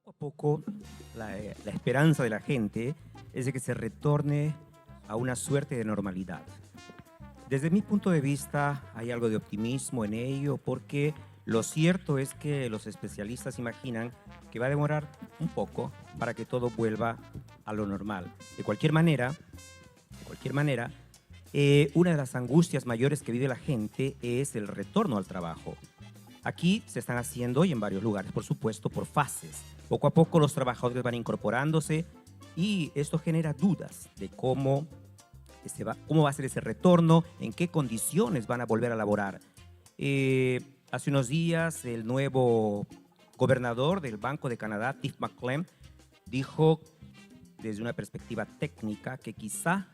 Poco a poco, la esperanza de la gente es de que se retorne a una suerte de normalidad. Desde mi punto de vista, hay algo de optimismo en ello porque lo cierto es que los especialistas imaginan que va a demorar un poco para que todo vuelva a lo normal. De cualquier manera, una de las angustias mayores que vive la gente es el retorno al trabajo. Aquí se están haciendo, y en varios lugares, por supuesto, por fases. Poco a poco los trabajadores van incorporándose y esto genera dudas de cómo va a ser ese retorno, en qué condiciones van a volver a laborar. Hace unos días, el nuevo gobernador del Banco de Canadá, Tiff Macklem, dijo desde una perspectiva técnica que quizá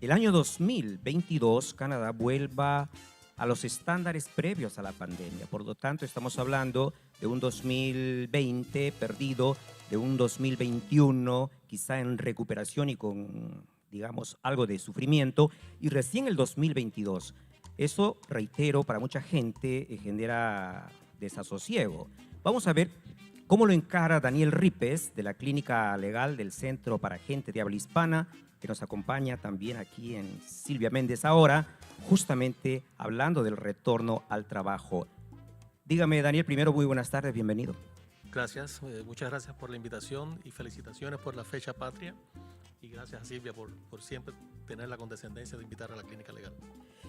el año 2022 Canadá vuelva a los estándares previos a la pandemia. Por lo tanto, estamos hablando de un 2020 perdido, de un 2021 quizá en recuperación y con, digamos, algo de sufrimiento, y recién el 2022. Eso, reitero, para mucha gente genera desasosiego. Vamos a ver cómo lo encara Daniel Ripes, de la Clínica Legal del Centro para Gente de Habla Hispana, que nos acompaña también aquí en Silvia Méndez Ahora, justamente hablando del retorno al trabajo. Dígame, Daniel, primero, muy buenas tardes, bienvenido. Gracias, muchas gracias por la invitación y felicitaciones por la fecha patria. Y gracias a Silvia por siempre tener la condescendencia de invitar a la Clínica Legal.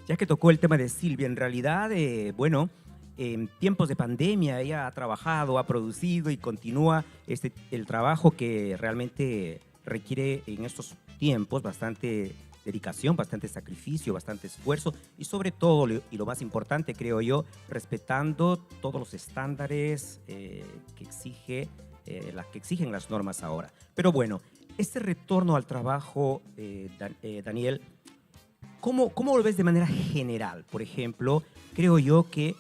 Ya que tocó el tema de Silvia, en realidad, en tiempos de pandemia ella ha trabajado, ha producido y continúa el trabajo que realmente requiere en estos tiempos bastante dedicación, bastante sacrificio, bastante esfuerzo y sobre todo, y lo más importante creo yo, respetando todos los estándares que exigen las normas ahora. Pero bueno, este retorno al trabajo, Daniel, ¿cómo lo ves de manera general? Por ejemplo, creo yo que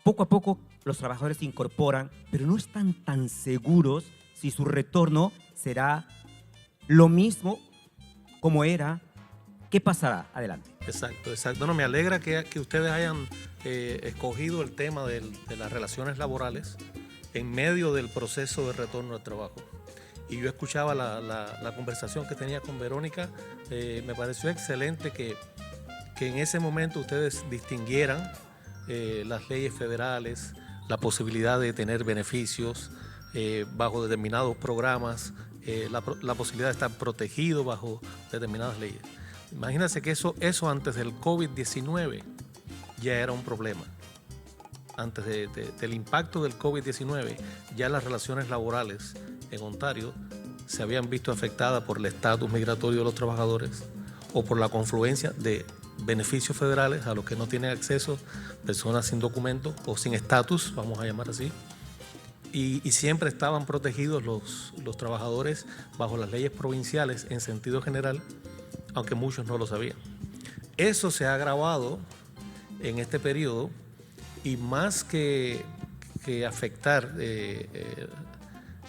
poco a poco los trabajadores se incorporan, pero no están tan seguros si su retorno será lo mismo como era. ¿Qué pasará? Adelante. Exacto, exacto. No, me alegra que ustedes hayan escogido el tema de las relaciones laborales en medio del proceso de retorno al trabajo. Y yo escuchaba la conversación que tenía con Verónica. Me pareció excelente que en ese momento ustedes distinguieran las leyes federales, la posibilidad de tener beneficios bajo determinados programas, la posibilidad de estar protegido bajo determinadas leyes. Imagínense que eso antes del COVID-19 ya era un problema. Antes del impacto del COVID-19, ya las relaciones laborales en Ontario se habían visto afectadas por el estatus migratorio de los trabajadores o por la confluencia de beneficios federales a los que no tienen acceso personas sin documentos o sin estatus, vamos a llamar así. Y siempre estaban protegidos los trabajadores bajo las leyes provinciales en sentido general, aunque muchos no lo sabían. Eso se ha agravado en este periodo y más que afectar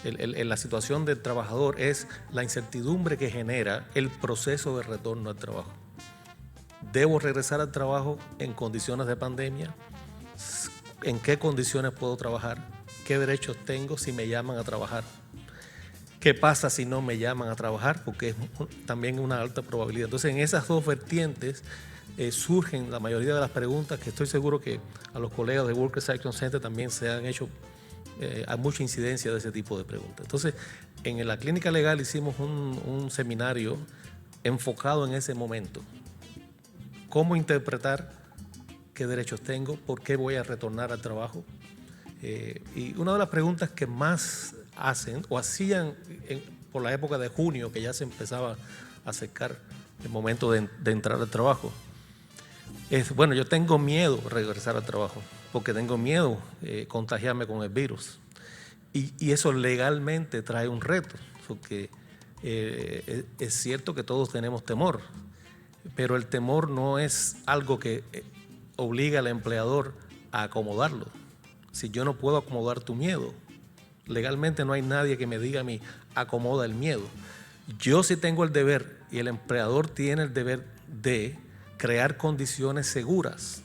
la situación del trabajador es la incertidumbre que genera el proceso de retorno al trabajo. ¿Debo regresar al trabajo en condiciones de pandemia? ¿En qué condiciones puedo trabajar? ¿Qué derechos tengo si me llaman a trabajar? ¿Qué pasa si no me llaman a trabajar? Porque es también una alta probabilidad. Entonces, en esas dos vertientes surgen la mayoría de las preguntas que estoy seguro que a los colegas de Workers Action Center también se han hecho. Hay mucha incidencia de ese tipo de preguntas. Entonces, en la Clínica Legal hicimos un seminario enfocado en ese momento. ¿Cómo interpretar qué derechos tengo? ¿Por qué voy a retornar al trabajo? Y una de las preguntas que más hacen o hacían por la época de junio, que ya se empezaba a acercar el momento de entrar al trabajo, es, bueno, yo tengo miedo de regresar al trabajo porque tengo miedo contagiarme con el virus. Y eso legalmente trae un reto, porque es cierto que todos tenemos temor, pero el temor no es algo que obliga al empleador a acomodarlo. Si yo no puedo acomodar tu miedo, legalmente no hay nadie que me diga a mí, acomoda el miedo. Yo sí tengo el deber, y el empleador tiene el deber de crear condiciones seguras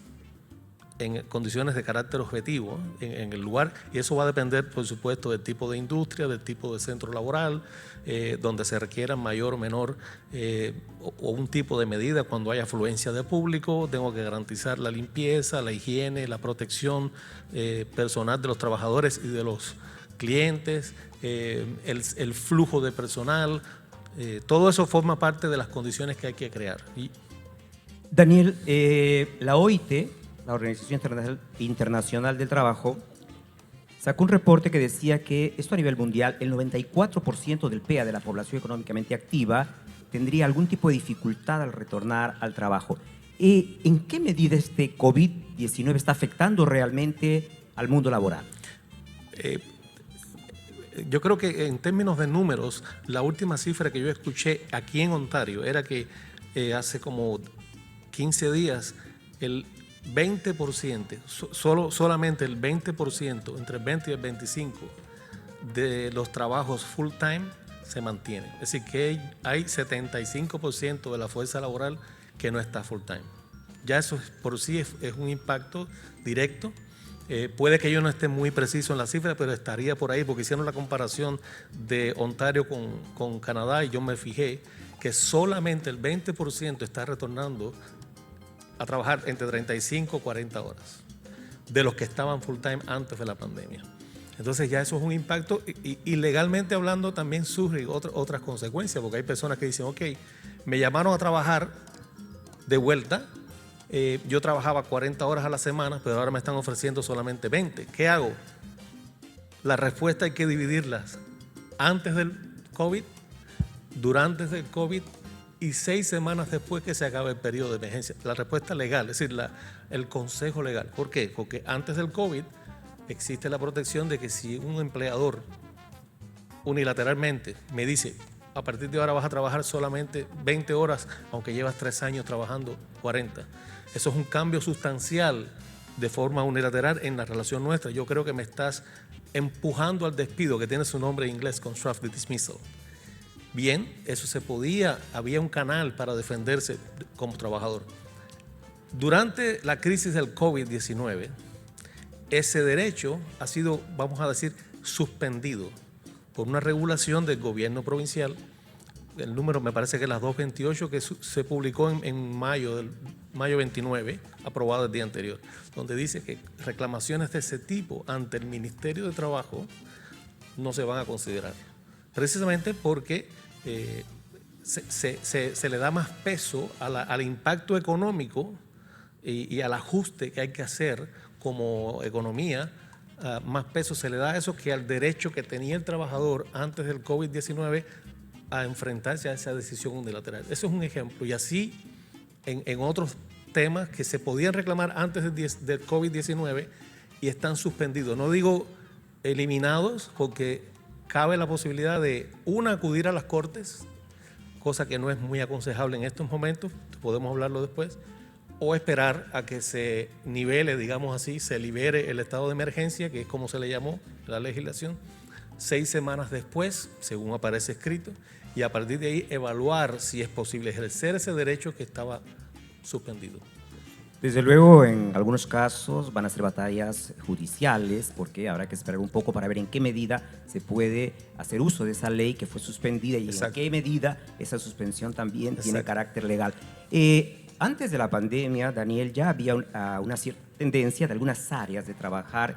en condiciones de carácter objetivo en el lugar, y eso va a depender, por supuesto, del tipo de industria, del tipo de centro laboral, donde se requiera mayor o menor o un tipo de medida cuando hay afluencia de público. Tengo que garantizar la limpieza, la higiene, la protección personal de los trabajadores y de los clientes, el flujo de personal, todo eso forma parte de las condiciones que hay que crear. Daniel, la OIT, la Organización Internacional del Trabajo, sacó un reporte que decía que esto a nivel mundial, el 94% del PEA de la población económicamente activa tendría algún tipo de dificultad al retornar al trabajo. ¿En qué medida este COVID-19 está afectando realmente al mundo laboral? Yo creo que en términos de números, la última cifra que yo escuché aquí en Ontario era que hace como 15 días el 20%, solamente el 20%, entre el 20 y el 25% de los trabajos full time se mantienen. Es decir, que hay 75% de la fuerza laboral que no está full time. Ya eso por sí es un impacto directo. Puede que yo no esté muy preciso en la cifra, pero estaría por ahí, porque hicieron la comparación de Ontario con Canadá y yo me fijé que solamente el 20% está retornando a trabajar entre 35 y 40 horas de los que estaban full time antes de la pandemia. Entonces ya eso es un impacto y legalmente hablando también surgen otras consecuencias, porque hay personas que dicen, ok, me llamaron a trabajar de vuelta, yo trabajaba 40 horas a la semana, pero ahora me están ofreciendo solamente 20. ¿Qué hago? La respuesta hay que dividirlas antes del COVID, durante el COVID y 6 semanas después que se acabe el periodo de emergencia. La respuesta legal, es decir, el consejo legal. ¿Por qué? Porque antes del COVID existe la protección de que si un empleador unilateralmente me dice, a partir de ahora vas a trabajar solamente 20 horas, aunque llevas 3 años trabajando 40. Eso es un cambio sustancial de forma unilateral en la relación nuestra. Yo creo que me estás empujando al despido, que tiene su nombre en inglés, constructive dismissal. Bien, eso se podía, había un canal para defenderse como trabajador. Durante la crisis del COVID-19, ese derecho ha sido, vamos a decir, suspendido por una regulación del gobierno provincial. El número me parece que es la 228, que se publicó en mayo 29, aprobado el día anterior, donde dice que reclamaciones de ese tipo ante el Ministerio de Trabajo no se van a considerar, precisamente porque se le da más peso al impacto económico y al ajuste que hay que hacer como economía. Más peso se le da a eso que al derecho que tenía el trabajador antes del COVID-19 a enfrentarse a esa decisión unilateral. Eso es un ejemplo. Y así en otros temas que se podían reclamar antes del COVID-19 y están suspendidos. No digo eliminados, porque cabe la posibilidad de, acudir a las cortes, cosa que no es muy aconsejable en estos momentos, podemos hablarlo después, o esperar a que se nivele, digamos así, se libere el estado de emergencia, que es como se le llamó la legislación, 6 semanas después, según aparece escrito, y a partir de ahí evaluar si es posible ejercer ese derecho que estaba suspendido. Desde luego, en algunos casos van a ser batallas judiciales, porque habrá que esperar un poco para ver en qué medida se puede hacer uso de esa ley que fue suspendida y Exacto. en qué medida esa suspensión también Exacto. tiene carácter legal. Antes de la pandemia, Daniel, ya había una cierta tendencia de algunas áreas de trabajar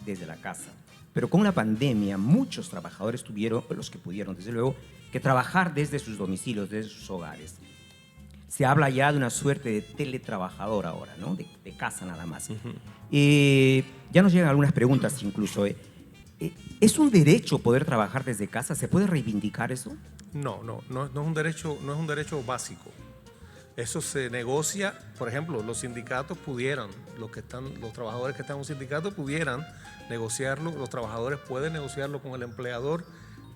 desde la casa. Pero con la pandemia, muchos trabajadores tuvieron, los que pudieron, desde luego, que trabajar desde sus domicilios, desde sus hogares. Se habla ya de una suerte de teletrabajador ahora, ¿no? De casa nada más. Ya nos llegan algunas preguntas incluso. ¿Es un derecho poder trabajar desde casa? ¿Se puede reivindicar eso? No es un derecho básico. Eso se negocia, por ejemplo, los sindicatos pudieran, los trabajadores que están en un sindicato pudieran negociarlo, los trabajadores pueden negociarlo con el empleador,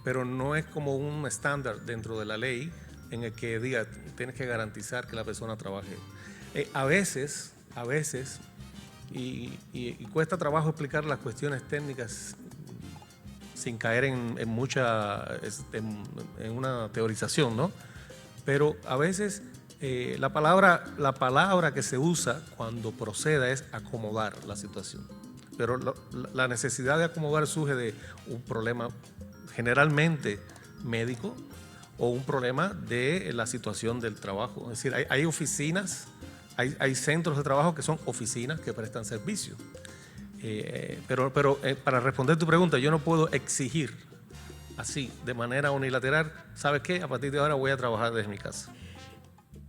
pero no es como un estándar dentro de la ley en el que diga, tienes que garantizar que la persona trabaje. A veces, y cuesta trabajo explicar las cuestiones técnicas sin caer en una teorización, ¿no? Pero a veces La palabra que se usa cuando proceda es acomodar la situación. Pero la necesidad de acomodar surge de un problema generalmente médico o un problema de la situación del trabajo. Es decir, hay oficinas, hay centros de trabajo que son oficinas que prestan servicio. Pero para responder tu pregunta, yo no puedo exigir así, de manera unilateral, ¿sabes qué? A partir de ahora voy a trabajar desde mi casa.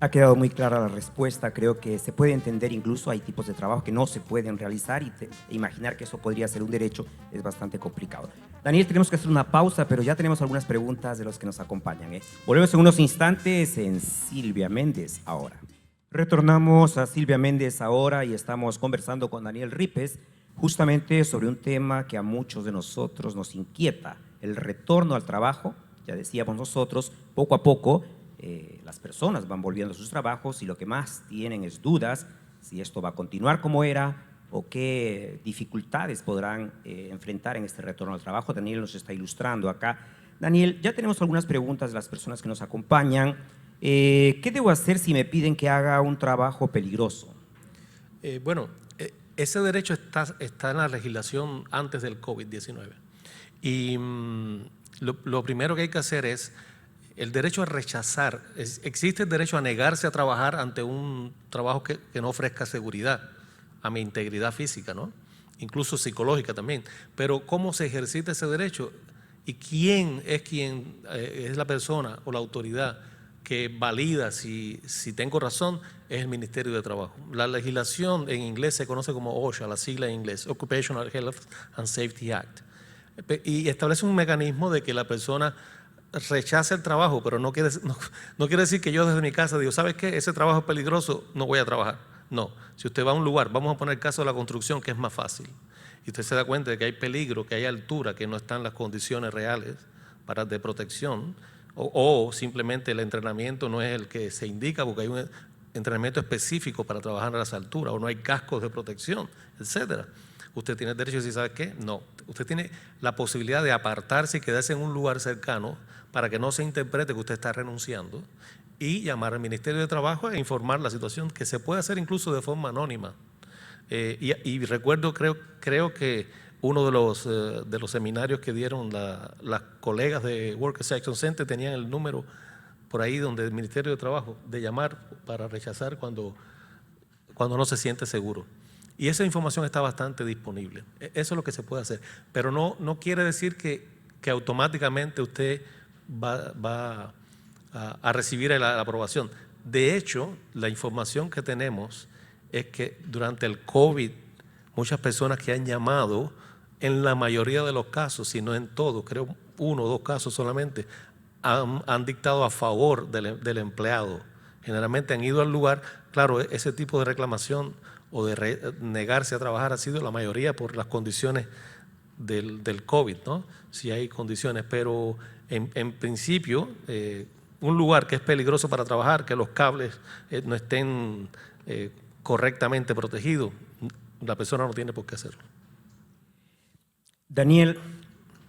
Ha quedado muy clara la respuesta. Creo que se puede entender, incluso hay tipos de trabajo que no se pueden realizar y imaginar que eso podría ser un derecho es bastante complicado. Daniel, tenemos que hacer una pausa, pero ya tenemos algunas preguntas de los que nos acompañan. Volvemos en unos instantes en Silvia Méndez ahora. Retornamos a Silvia Méndez ahora y estamos conversando con Daniel Ripes justamente sobre un tema que a muchos de nosotros nos inquieta, el retorno al trabajo. Ya decíamos nosotros, poco a poco las personas van volviendo a sus trabajos y lo que más tienen es dudas si esto va a continuar como era o qué dificultades podrán enfrentar en este retorno al trabajo. Daniel nos está ilustrando acá. Daniel, ya tenemos algunas preguntas de las personas que nos acompañan. ¿Qué debo hacer si me piden que haga un trabajo peligroso? Ese derecho está en la legislación antes del COVID-19. Y lo primero que hay que hacer es el derecho a rechazar. Existe el derecho a negarse a trabajar ante un trabajo que no ofrezca seguridad a mi integridad física, ¿no? Incluso psicológica también. Pero ¿cómo se ejercita ese derecho? ¿Y quién es la persona o la autoridad que valida si tengo razón? Es el Ministerio de Trabajo. La legislación en inglés se conoce como OSHA, la sigla en inglés, Occupational Health and Safety Act. Y establece un mecanismo de que la persona rechace el trabajo, pero no quiere decir que yo desde mi casa digo, ¿sabes qué? Ese trabajo es peligroso, no voy a trabajar. No, si usted va a un lugar, vamos a poner el caso de la construcción, que es más fácil, y usted se da cuenta de que hay peligro, que hay altura, que no están las condiciones reales de protección, o simplemente el entrenamiento no es el que se indica porque hay un entrenamiento específico para trabajar a las alturas, o no hay cascos de protección, etcétera. Usted tiene derecho a decir, ¿sabe qué? No. Usted tiene la posibilidad de apartarse y quedarse en un lugar cercano para que no se interprete que usted está renunciando y llamar al Ministerio de Trabajo e informar la situación, que se puede hacer incluso de forma anónima. Y recuerdo, creo que uno de los seminarios que dieron las colegas de Workers Action Center tenían el número por ahí donde el Ministerio de Trabajo de llamar para rechazar cuando no se siente seguro. Y esa información está bastante disponible. Eso es lo que se puede hacer. Pero no quiere decir que automáticamente usted va a recibir la aprobación. De hecho, la información que tenemos es que durante el COVID, muchas personas que han llamado, en la mayoría de los casos, si no en todos, creo 1 o 2 casos solamente, han dictado a favor del empleado. Generalmente han ido al lugar. Claro, ese tipo de reclamación o de negarse a trabajar ha sido la mayoría por las condiciones del COVID, ¿no? Si hay condiciones, pero en principio, un lugar que es peligroso para trabajar, que los cables no estén correctamente protegidos, la persona no tiene por qué hacerlo. Daniel,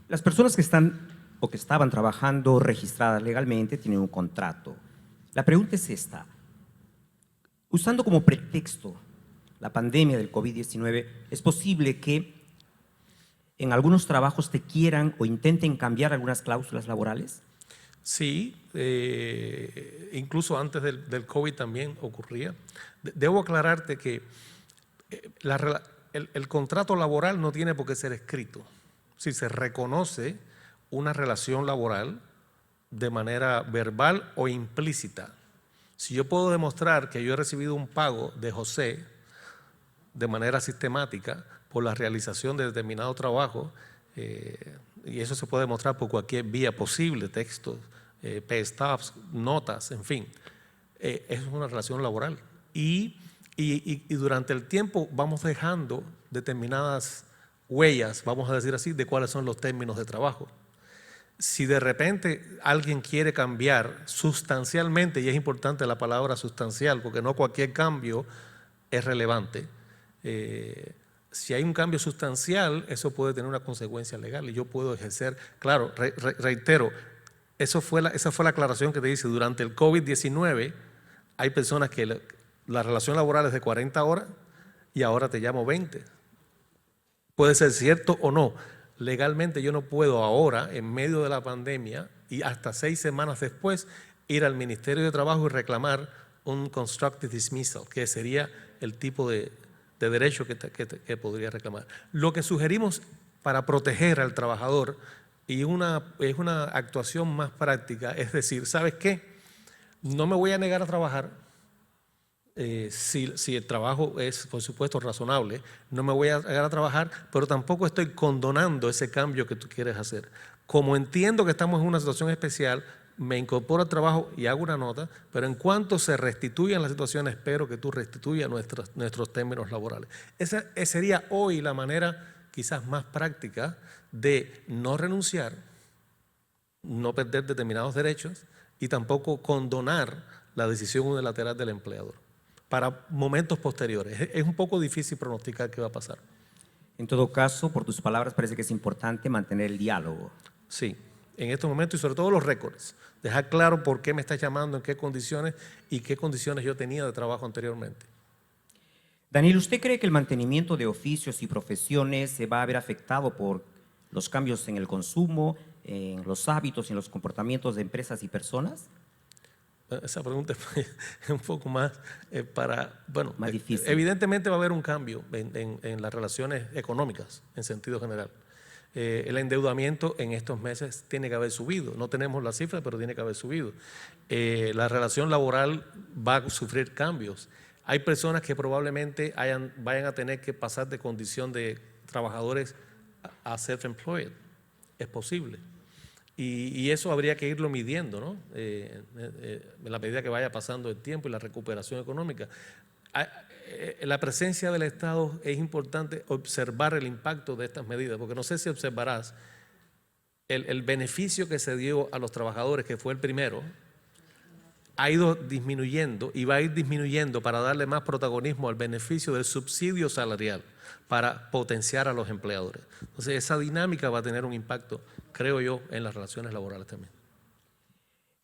las personas que están o que estaban trabajando registradas legalmente tienen un contrato. La pregunta es esta: usando como pretexto la pandemia del COVID-19, ¿es posible que en algunos trabajos te quieran o intenten cambiar algunas cláusulas laborales? Sí, incluso antes del COVID también ocurría. Debo aclararte que el contrato laboral no tiene por qué ser escrito. Si se reconoce una relación laboral de manera verbal o implícita. Si yo puedo demostrar que yo he recibido un pago de José de manera sistemática por la realización de determinado trabajo, y eso se puede demostrar por cualquier vía posible, textos, pay stubs, notas, en fin, es una relación laboral. Y durante el tiempo vamos dejando determinadas huellas, vamos a decir así, de cuáles son los términos de trabajo. Si de repente alguien quiere cambiar sustancialmente, y es importante la palabra sustancial, porque no cualquier cambio es relevante, si hay un cambio sustancial, eso puede tener una consecuencia legal y yo puedo ejercer, claro, reitero, esa fue la aclaración que te dice, durante el COVID-19 Hay personas que la relación laboral es de 40 horas y ahora te llamo 20. Puede ser cierto o no. Legalmente yo no puedo ahora, en medio de la pandemia y hasta 6 semanas después, ir al Ministerio de Trabajo y reclamar un constructive dismissal, que sería el tipo de derecho que podría reclamar. Lo que sugerimos para proteger al trabajador y es una actuación más práctica, es decir, ¿sabes qué? No me voy a negar a trabajar. Si el trabajo es, por supuesto, razonable, no me voy a negar a trabajar, pero tampoco estoy condonando ese cambio que tú quieres hacer. Como entiendo que estamos en una situación especial, me incorporo al trabajo y hago una nota, pero en cuanto se restituyan las situaciones, espero que tú restituyas nuestros términos laborales. Esa sería hoy la manera quizás más práctica de no renunciar, no perder determinados derechos y tampoco condonar la decisión unilateral del empleador para momentos posteriores. Es un poco difícil pronosticar qué va a pasar. En todo caso, por tus palabras, parece que es importante mantener el diálogo. Sí, en estos momentos y sobre todo los récords. Dejar claro por qué me estás llamando, en qué condiciones y qué condiciones yo tenía de trabajo anteriormente. Daniel, ¿usted cree que el mantenimiento de oficios y profesiones se va a ver afectado por los cambios en el consumo, en los hábitos y en los comportamientos de empresas y personas? Esa pregunta es un poco más más difícil. Evidentemente va a haber un cambio en las relaciones económicas en sentido general. El endeudamiento en estos meses tiene que haber subido. No tenemos la cifra, pero tiene que haber subido. La relación laboral va a sufrir cambios. Hay personas que probablemente vayan a tener que pasar de condición de trabajadores a self-employed. Es posible. Y eso habría que irlo midiendo, ¿no? En la medida que vaya pasando el tiempo y la recuperación económica. La presencia del Estado es importante observar el impacto de estas medidas, porque no sé si observarás el beneficio que se dio a los trabajadores, que fue el primero, ha ido disminuyendo y va a ir disminuyendo para darle más protagonismo al beneficio del subsidio salarial para potenciar a los empleadores. Entonces, esa dinámica va a tener un impacto, creo yo, en las relaciones laborales también.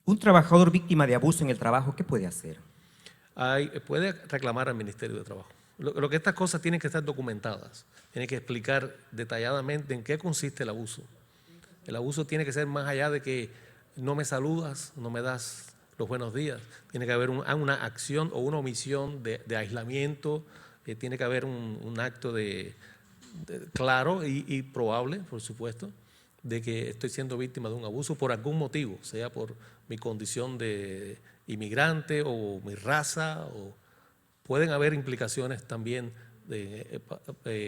Un trabajador víctima de abuso en el trabajo, ¿qué puede hacer? Puede reclamar al Ministerio de Trabajo. Lo que estas cosas tienen que estar documentadas, tienen que explicar detalladamente en qué consiste el abuso. El abuso tiene que ser más allá de que no me saludas, no me das los buenos días. Tiene que haber una acción o una omisión de aislamiento, tiene que haber un acto claro y probable, por supuesto, de que estoy siendo víctima de un abuso por algún motivo, sea por mi condición de inmigrante o mi raza, o pueden haber implicaciones también que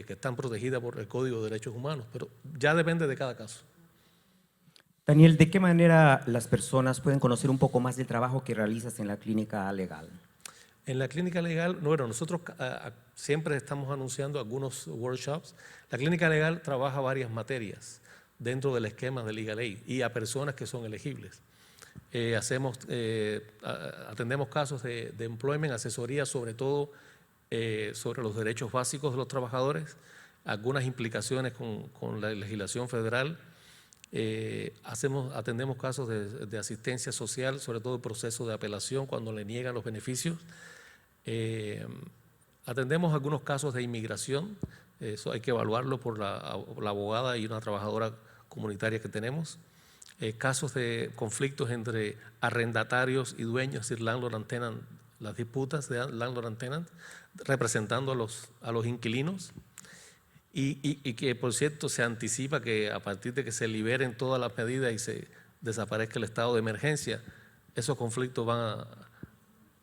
están protegidas por el Código de Derechos Humanos, pero ya depende de cada caso. Daniel, ¿de qué manera las personas pueden conocer un poco más del trabajo que realizas en la clínica legal? En la clínica legal, bueno, nosotros siempre estamos anunciando algunos workshops. La clínica legal trabaja varias materias dentro del esquema de Legal Aid y a personas que son elegibles. Atendemos casos de employment, asesoría sobre todo sobre los derechos básicos de los trabajadores, algunas implicaciones con la legislación federal. Atendemos casos de asistencia social, sobre todo el proceso de apelación cuando le niegan los beneficios. Atendemos algunos casos de inmigración, eso hay que evaluarlo por la abogada y una trabajadora comunitaria que tenemos. Casos de conflictos entre arrendatarios y dueños, es decir, landlord and tenant, las disputas de landlord and tenant, representando a los inquilinos. Y que, por cierto, se anticipa que a partir de que se liberen todas las medidas y se desaparezca el estado de emergencia, esos conflictos van a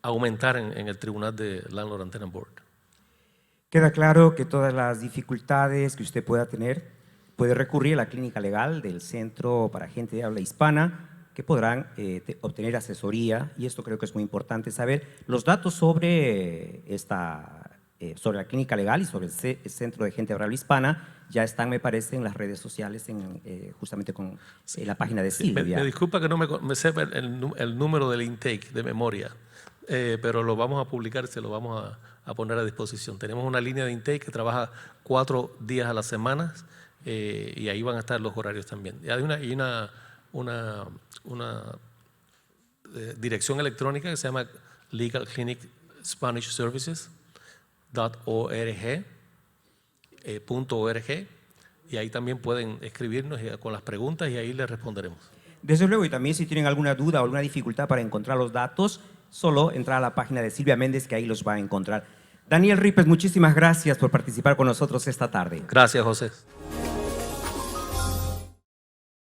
aumentar en el tribunal de Landlord and Tenant Board. Queda claro que todas las dificultades que usted pueda tener, puede recurrir a la clínica legal del Centro para Gente de Habla Hispana, que podrán obtener asesoría, y esto creo que es muy importante saber. Los datos sobre sobre la clínica legal y sobre el Centro de Gente de Habla Hispana ya están, me parece, en las redes sociales, justamente con la página de Silvia. Me disculpa que no me sepa el número del intake de memoria, pero lo vamos a publicar, se lo vamos a poner a disposición. Tenemos una línea de intake que trabaja 4 días a la semana y ahí van a estar los horarios también. Y hay una dirección electrónica que se llama legalclinicspanishservices.org, y ahí también pueden escribirnos con las preguntas y ahí les responderemos. Desde luego, y también si tienen alguna duda o alguna dificultad para encontrar los datos, solo entrar a la página de Silvia Méndez, que ahí los va a encontrar. Daniel Ripes, muchísimas gracias por participar con nosotros esta tarde. Gracias, José.